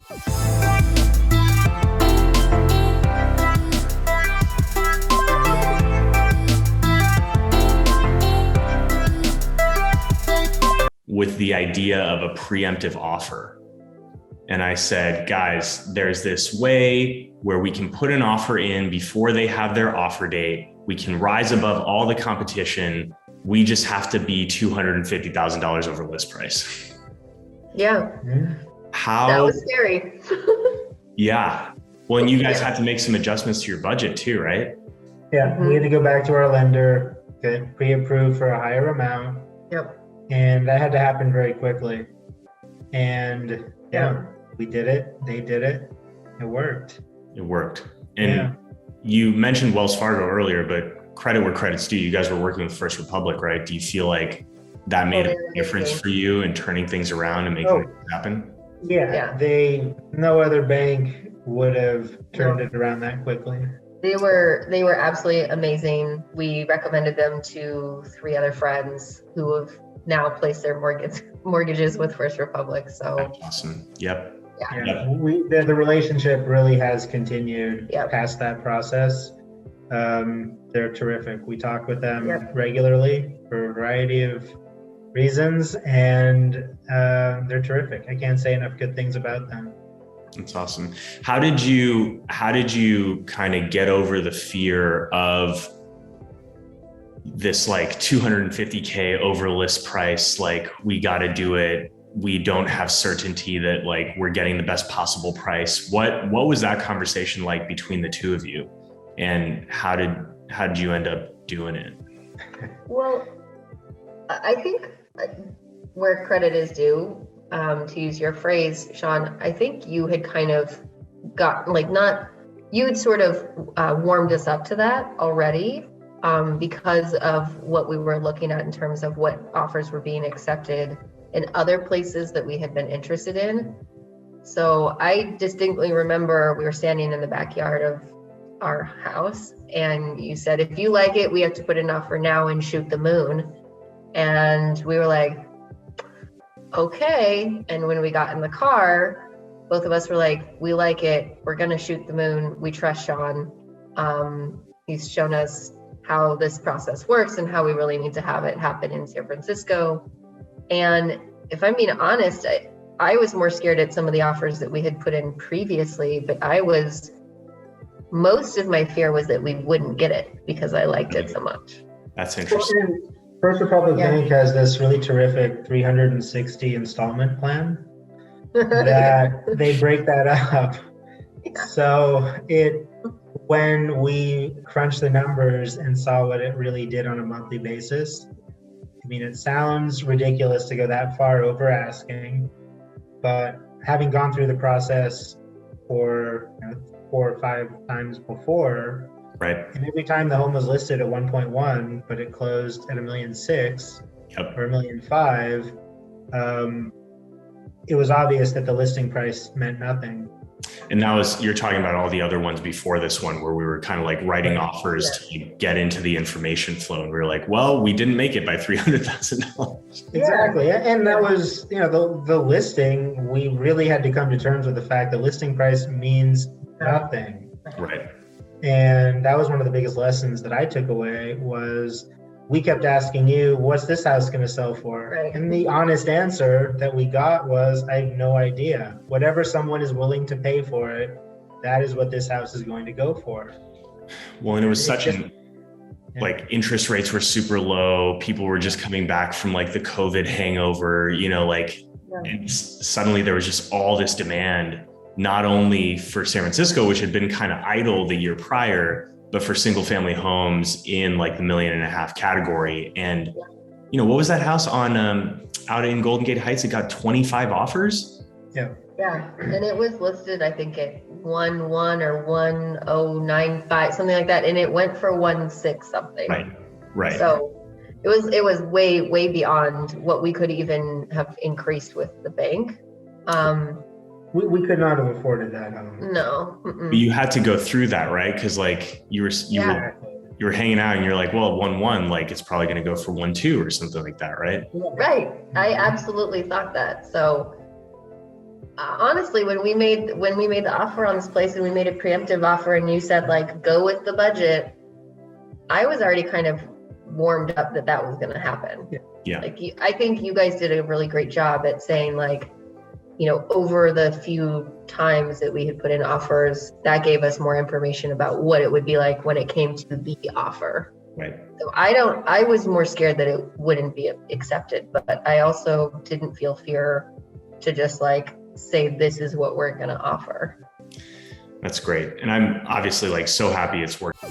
With the idea of a preemptive offer. And I said, guys, there's this way where we can put an offer in before they have their offer date. We can rise above all the competition. We just have to be $250,000 over list price. Yeah. How? That was scary. Yeah. Well, and you guys had to make some adjustments to your budget too, right? Yeah, we had to go back to our lender, get pre-approved for a higher amount. Yep. And that had to happen very quickly. And we did it. They did it. It worked. It worked. And you mentioned Wells Fargo earlier, but credit where credit's due. You guys were working with First Republic, right? Do you feel like that made a difference for you in turning things around and making it happen? Yeah. No other bank would have turned it around that quickly. They were absolutely amazing. We recommended them to 3 other friends who have now placed their mortgages with First Republic. So that's awesome. Yep. The relationship really has continued past that process. They're terrific. We talk with them regularly for a variety of reasons, and they're terrific. I can't say enough good things about them. That's awesome. How did you kind of get over the fear of this like $250K over list price? Like, we got to do it. We don't have certainty that like we're getting the best possible price. What was that conversation like between the two of you, and how did you end up doing it? Well, I think where credit is due, to use your phrase, Sean, I think you had kind of got you had sort of warmed us up to that already, because of what we were looking at in terms of what offers were being accepted in other places that we had been interested in. So I distinctly remember we were standing in the backyard of our house, and you said, if you like it, we have to put an offer now and shoot the moon. And we were like, okay. And when we got in the car, both of us were like, we like it. We're going to shoot the moon. We trust Sean. He's shown us how this process works and how we really need to have it happen in San Francisco. And if I'm being honest, I was more scared at some of the offers that we had put in previously, but most of my fear was that we wouldn't get it because I liked it so much. That's interesting. First Republic Bank has this really terrific 360 installment plan that they break that up. So when we crunched the numbers and saw what it really did on a monthly basis, I mean, it sounds ridiculous to go that far over asking, but having gone through the process for 4 or 5 times before, right? And every time the home was listed at 1.1, but it closed at $1.6 million or $1.5 million, it was obvious that the listing price meant nothing. And you're talking about all the other ones before this one where we were kind of like writing offers to get into the information flow. And we were like, well, we didn't make it by $300,000. Exactly. And that was, the listing, we really had to come to terms with the fact that listing price means nothing. Right. And that was one of the biggest lessons that I took away was we kept asking you, what's this house going to sell for? Right. And the honest answer that we got was, I have no idea. Whatever someone is willing to pay for it, that is what this house is going to go for. Well, and it was like interest rates were super low. People were just coming back from like the COVID hangover, and suddenly there was just all this demand, not only for San Francisco, which had been kind of idle the year prior, but for single family homes in like the $1.5 million category. And, what was that house on out in Golden Gate Heights? It got 25 offers. Yeah. Yeah. And it was listed, I think at 1.1 or 1.095, something like that. And it went for 1.6 something. Right. So it was way, way beyond what we could even have increased with the bank. We could not have afforded that home. No. But you had to go through that, right? Because like you were hanging out and you're like, well, 1.1, like it's probably going to go for 1.2 or something like that, right? Right. I absolutely thought that. So honestly, when we made the offer on this place and we made a preemptive offer and you said like, go with the budget, I was already kind of warmed up that was going to happen. Yeah. Like, I think you guys did a really great job at saying like, over the few times that we had put in offers, that gave us more information about what it would be like when it came to the offer. Right. So I was more scared that it wouldn't be accepted, but I also didn't feel fear to just like say, this is what we're going to offer. That's great. And I'm obviously like so happy it's working.